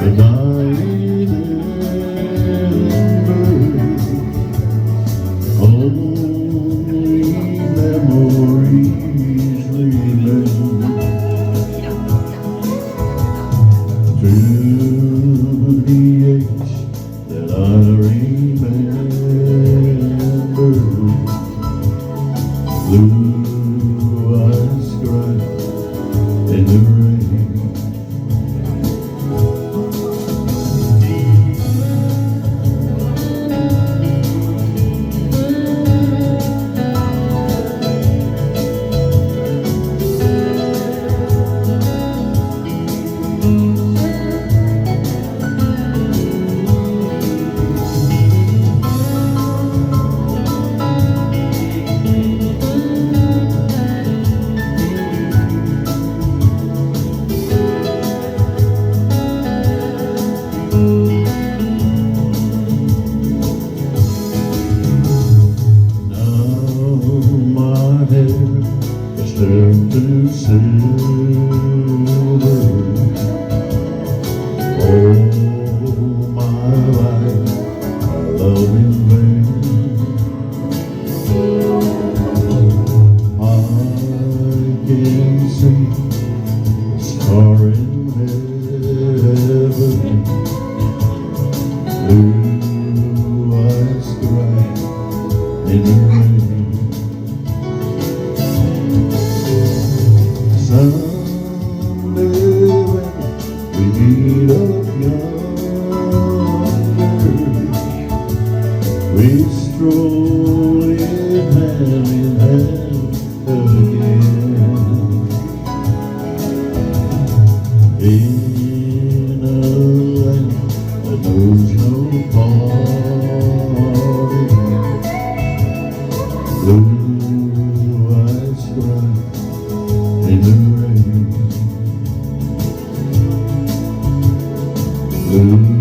And I remember only memories leaving through the age that I remember. Blue eyes cry in the rain. Turned to silver. All my life I love in vain. I can see a star in heaven. Blue eyes cry in the rain. Someday when we meet up yonder, we stroll in hand again, in a land that knows no parting. Blue eyes cry in the rain. Blue